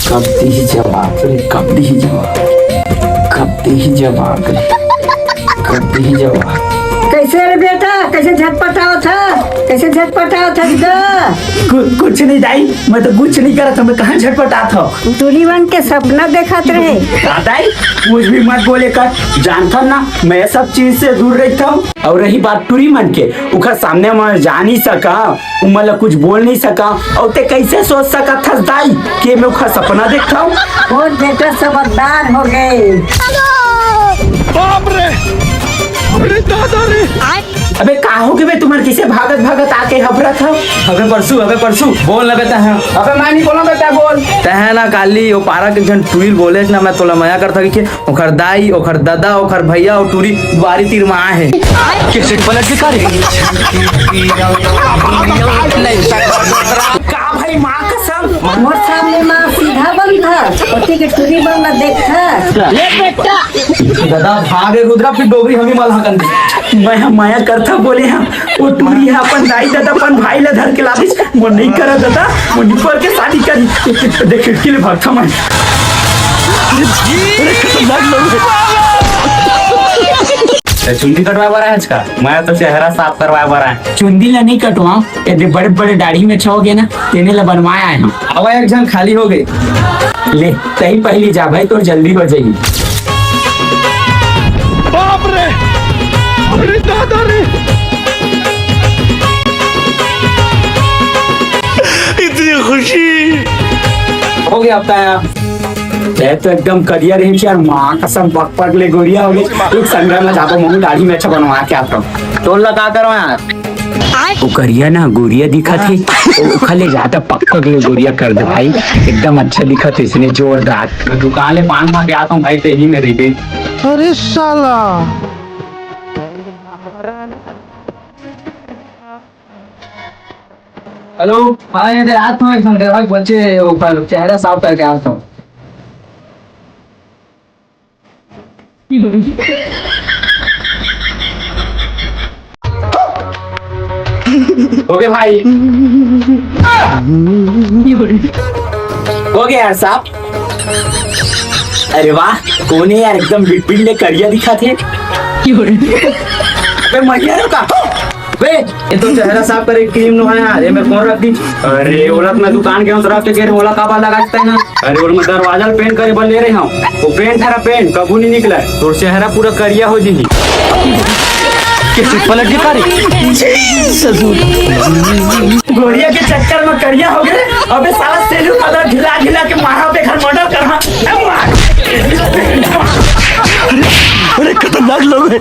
कब दी जवाब रे, कब दी जवाब, कब दी जवाब रे, कब दी जवाब। कैसे रे बेटा, कैसे झटपटाओ था, कैसे झटपटाओ था कुछ नहीं दाई, मैं तो कुछ नहीं करा था। मैं कहाँ झटपटा था। टूरी बन के सपना देखत रहे। दाई कुछ भी मत बोले कर, जानता ना मैं सब चीज से दूर रहता हूँ। और रही बात टूरी मन के, उखर सामने मैं जा नहीं सका, मतलब कुछ बोल नहीं सका। और ते कैसे सोच सका था दाई कि मैं उखर सपना देखता हूँ। और बेटा समझदार हो गए। बाप रे, अरे दादा रे। अबे का हो गए तुम्हारे, किसे भागत भागत आके हबरा था। अबे परसू बोल ना बेटा है। अबे मैं नहीं बोला बेटा, बोल तहे ना काली ओ पारा के जन टूरी बोले ना, मैं तोला मया करता कि ओखर दाई, ओखर दादा, ओखर भैया और टूरी बारी तीर माँ है। कैसे पलट के करे का भाई माँ कसम। मोर सामने माँ सीधा बन था, ओटी के टूरी बन ना देखा। ले बेटा दादा भागे रुद्रा फिर डोगरी हमें मलहा कर दी। मैं हम माया करता बोले हम वो टूरी है अपन दाई दादा अपन भाई ला धर के लादिस। वो नहीं करा दादा, वो निपर के शादी करी। देख खिड़की ले भागता मैं। अरे खतरनाक लोग हैं। चुंदी कटवा बरा है इसका, मैं तो चेहरा साफ करवा बरा है। चुंदी ला नहीं कटवाऊं, यदि बड़े बड़े दाढ़ी में छोगे ना तेने ला बनवाया है हम। अब एक जन खाली हो गई। ले तही पहली जा भाई, तो जल्दी हो जाएगी। बाप रे, अरे दादा रे। इतनी खुशी हो गया अब तया। ये तो एकदम करिया रही यार, माँ कसम पक पक ले गोरिया हो गई। एक संग्राम में जाता हूँ, दाढ़ी में अच्छा बनवा के आता हूँ। तो लगा करवा वो करिया ना गोरिया दिखा थे, वो खाले जाता पक पक ले गोरिया कर दे भाई, एकदम अच्छा दिखा थे इसने, जोरदार। दुकान ले पान मांगे आता हूँ भाई, तेजी में रही गई। अरे साला। हेलो हाँ, ये रात में संग्राम भाई बच्चे ऊपर चेहरा साफ करके आता हूँ। हो गए भाई, हो गया यार साहब। अरे वाह, कौन है यार, एकदम बिट ले करिया दिखा थे। अबे महिया रुका बे, ये तो चेहरा साफ करे क्रीम नो है यार, ये मैं कौन रख दी। अरे ओला मैं दुकान के अंदर रख के गए, ओला काबा लगाता है ना। अरे और मैं दरवाजा पेन करे बल ले रहे हूँ, वो पेन था पेन कबू नहीं निकला, तो चेहरा पूरा करिया हो जी। कैसे पलट के करे गोरिया के चक्कर में करिया हो गए। अबे साला सेलून वाला ढिला ढिला के मारा पे घर मर्डर कर रहा। अरे खतरनाक लोग हैं।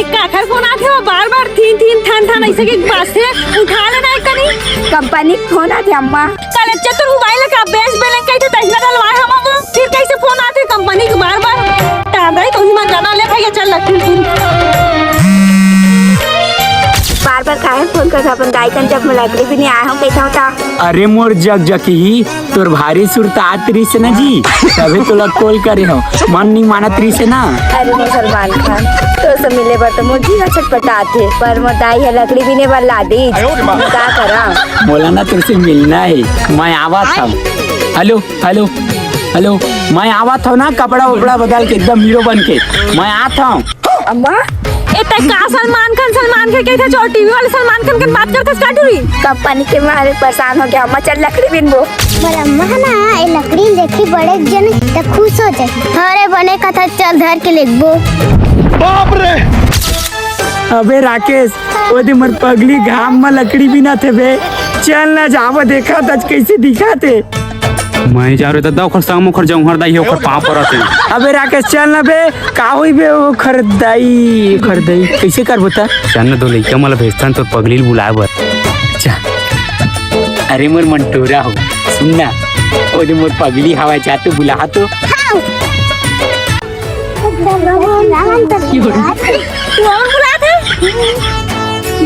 काखर फोन आते हो बार बार थीन थान ऐसे के पास से उठा लेना एक कनी कंपनी फोन आते अम्मा कल चतुर मोबाइल का बेस बैलेंस कैसे तजना डलवाए हम फिर कैसे फोन आते कंपनी के बार बार तांदई तो ही मत जाना ले भैया चल बार बार काहे फोन कर अपन दाई कन जब लकड़ी भी नहीं आया हम कैसा होता। अरे मोर जग जकी तोर भारी सुरता आतरी से ना जी, तभी तो लग कॉल करे हो, मन नहीं माना त्री से ना। अरे सलमान खान तो सब मिले बार तो मुझे छटपटाते पर मोटाई है लकड़ी भी नहीं बल्ला दी क्या करा। बोला ना तुझसे मिलना है, मैं आवा था। हेलो हेलो हेलो, मैं आवा था ना, कपड़ा वपड़ा बदल के एकदम हीरो बन के मैं आता हूँ। अम्मा इतना का सलमान खान के कहते जो टीवी वाले सलमान खान की बात करते स्टार्टरी कंपनी के मारे परेशान हो गया। अम्मा चल लकड़ी बिनबो पर अम्मा ना ये लकड़ी देखी बड़े जन तो खुश हो जाए। अरे बने का था, चल धर के लेबो। बाप रे। अबे राकेश, वो दिन मर पगली घाम में लकड़ी भी ना थे बे, चल ना जावा देखा था कैसे दिखा थे। मैं जा रहे दादा ओखर संग मुखर जाऊं हरदाई ओखर पांव परत है। अबे राकेश चल ना बे, का होई बे वो खरदाई कैसे कर बता। चल ना दो लइका मला भेजतन तो पगली बुलाए बर। अच्छा अरे मोर मंटोरा हो, सुन ना वो दिन मोर पगली हवा चाहते बुला तो।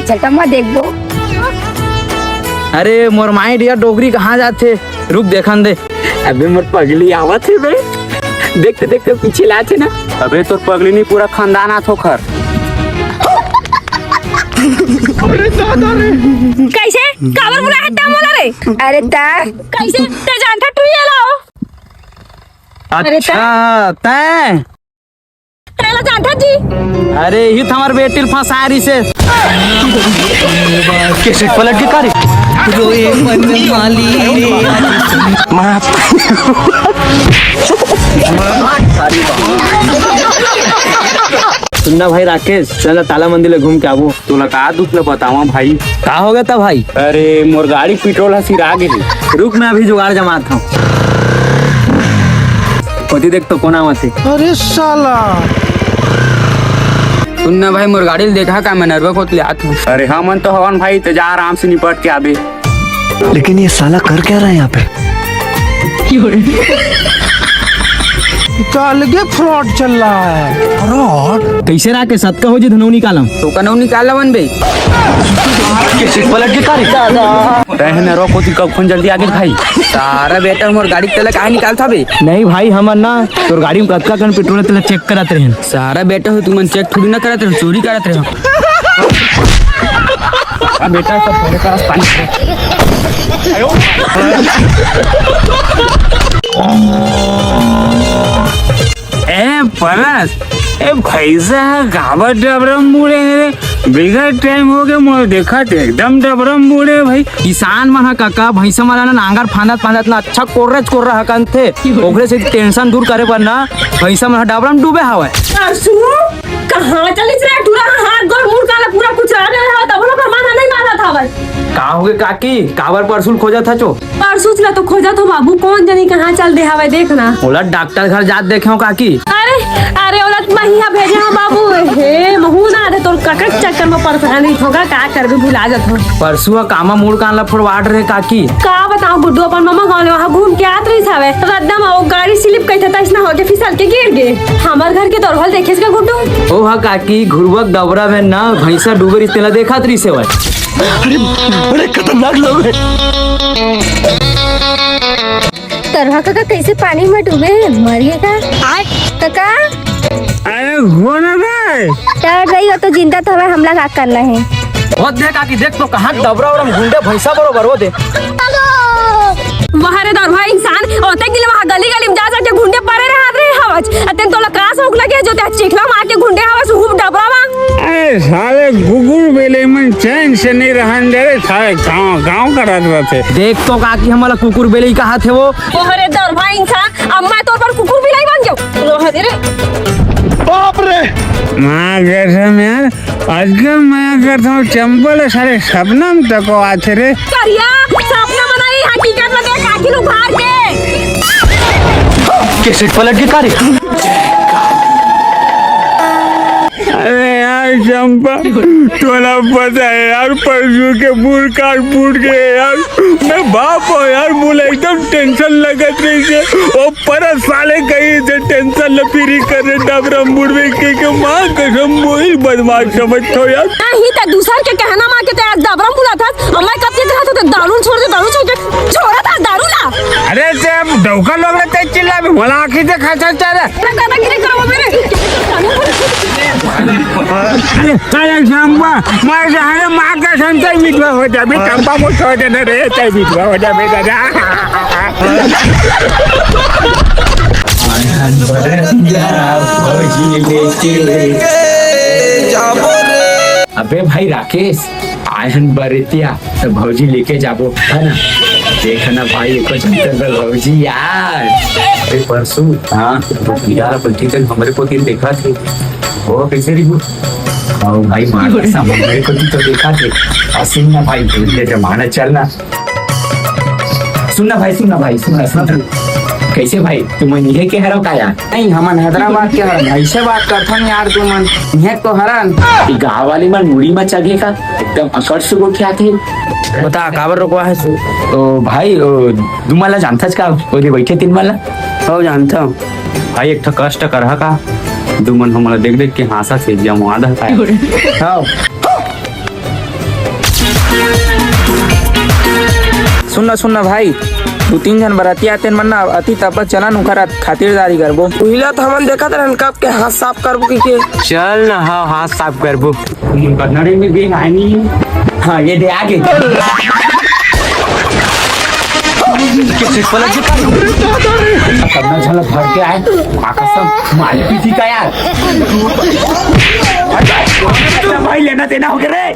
चलता मैं देखबो। अरे मोर माई डियर डोगरी कहाँ जाते, रुक देखन दे। अबे मोर पगली आवत है बे, देखते देखते पीछे लाते ना। अबे तो पगली नहीं पूरा खानदान आत होकर। कैसे काबर बुला है ता मोला रे? अरे ता कैसे ते जानता तू ये लाओ? अरे अच्छा तै तेला जानता जी? अरे ही हमार बेटी फंसारी से कैसे पलट के कारी रोए मन माली सुनना भाई राकेश, चल ताला मंदिर घूम के आवो। तोला का दुख ल बतावा भाई। का हो गया था भाई? अरे मोर गाड़ी पेट्रोल हसीरा गेली। रुक मैं अभी जुगाड़ जमात हूँ। होती देख तो कोना मत। अरे साला सुनना भाई मोर गाड़ी देखा का मैं नर्वस होत ले आत हूँ। अरे हाँ मन तो हवन भाई, तो जा आराम से निपट के आबे। लेकिन ये साला कर क्या रहा है यहाँ पे? अलगे फ्रॉड चल रहा है। फ्रॉड कैसे राके सत का हो जी धनौ निकालम तो कनौ निकाला बन बे। कैसे पलट के कारी रहने रो कोती कब फोन जल्दी आगे भाई। सारा बेटा मोर गाड़ी तले काहे निकाल था बे? नहीं भाई हमन ना तोर गाड़ी में कतका कन पेट्रोल तले चेक करत रहे। सारा बेटा हो तुमन चेक थोड़ी ना करत रहे, चोरी करत रहे। बेटा सब मेरे पास पानी ए परस ए भैसा गाबर डबरम बूढ़े रे, बिगड़ टाइम हो गए मोर देखा थे एकदम डबरम बूढ़े भाई। किसान मन हा काका भैंसा मन ना नांगर फांदत ना अच्छा कोर्रेज कोर रहा कन थे, ओकरे से टेंशन दूर करे पर ना भैंसा मन डाबरम डूबे हवे। कहाँ चली रे पूरा हाथ गोड़ मुड़ काला पूरा कुछ आ गया है, तब लोग माना नहीं माना था भाई। का हो गए काकी काबर परसुल खोजा था चो? परसों ला तो खोजा तो बाबू कौन जानी कहाँ चल दे हवे देखना। ओला डॉक्टर घर जात देखे हो काकी। अरे अरे ओलत महिया भेजे हो बाबू। हे महू ना दे तोर ककक चक्कर में परेशान नहीं होगा, का करबे भुला जात हो। परसुआ कामा मूड कान ला फुड़वाड़ रहे काकी। का बताऊं गुड्डू अपन मामा गाँव वहाँ घूम के आत रही थावे, रद्दम वो गाड़ी स्लिप कई था इसना हो के फिसल के गिर गए। हमार घर के तोरहल देखे का गुड्डू? ओ हा काकी घुरवक दबरा में ना भैंसा डूबर इस्तेला देखा तरी से वह। अरे खतरनाक लोग हैं। तरह काका कैसे पानी में डूबे मरिएगा काका? अरे होना भाई डर रही हो तो जिंदा तो हमें हमला का करना है। बहुत देख काकी देख तो कहाँ दबरा और घुंडे भैंसा बरोबर वो दे। वहाँ रे दरभा इंसान ओते गिले वहाँ गली गली में जा जा के घुंडे पड़े रहा रे हवज अतन तोला कास होक लगे जो ते चिखला मार के घुंडे हवज हुब डबरावा। अरे साले गुगुर बेले में चैन से नहीं रहन दे रे, साले गाँव का रात थे। देख तो काकी हमारा कुकुर बेली कहा थे वो। वहाँ रे दरभा इंसान अब मैं तोर पर कुकुर बिलाई बन जाऊँ रोह दे रे। बाप रे माँ कसम यार, आजकल मैं करता हूँ चंपल सारे शबनम तक आते रे। करिया सपना बनाई हकीकत में देख आखिर उभार के। कैसे पलट के कारी अरे यार चंपा तोला पता है यार, परसों के बूढ़ काट फूट गए यार। मैं बाप हो यार, मुझे एकदम टेंशन लगत रही है। वो पर साले कहीं से टेंशन लपीरी कर रहे डबरा मुड़ में के माँ कसम वही बदमाश समझतो यार। नहीं तो दूसर के कहना मां के ते दबरम बुला था और मैं कब रहा था दारू छोड़ के छोड़ा था दारू ला। अरे ते डौका लोग रहते चिल्ला भी मला आखी से खाता चारा। दादागिरी करो मेरे। अरे चंपा मैं जहाँ माँ का संताई विधवा हो जाबे, चंपा को छोड़ देना रे चाहे विधवा हो जाबे दादा। अबे भाई राकेश आयन बरेतिया तो भौजी लेके जाबो है ना, देखना भाई एको चंचल भौजी यार। अरे परसों हाँ यार बल्कि तक हमारे को तीन देखा थे वो कैसे रिबू और भाई मार हमारे को तो देखा थे। और सुनना भाई बोलिए जमाना चलना। सुनना भाई सुनना कैसे भाई तुम ये के हरो का यार? नहीं हमन हैदराबाद के हरन ऐसे बात करथन यार तुमन ये तो हरन गाँव वाली मन मुड़ी में चगे का एकदम अकड़ से उठे आते। बता काबर रोकवा है सु? तो भाई तुम्हाला जानताच का ओरे बैठे तीन मला हो जानता हूँ भाई, एक कष्ट कर का दुमन हमारा देख देख के हंसा से जम आधा का। हाँ सुनना भाई दो तीन जन बराती आते मन ना अति तब चला नुखर खातिरदारी करबो उहिला तो हमन देखत रहन कब के हाथ साफ करबो के चल ना हाँ हाथ साफ करबो कन्नड़े में भी आनी हाँ ये दे आगे पलट के कारी कन्नड़ झलक भर के आए आकाशम मालिक पीछी का यार भाई लेना देना हो गया रे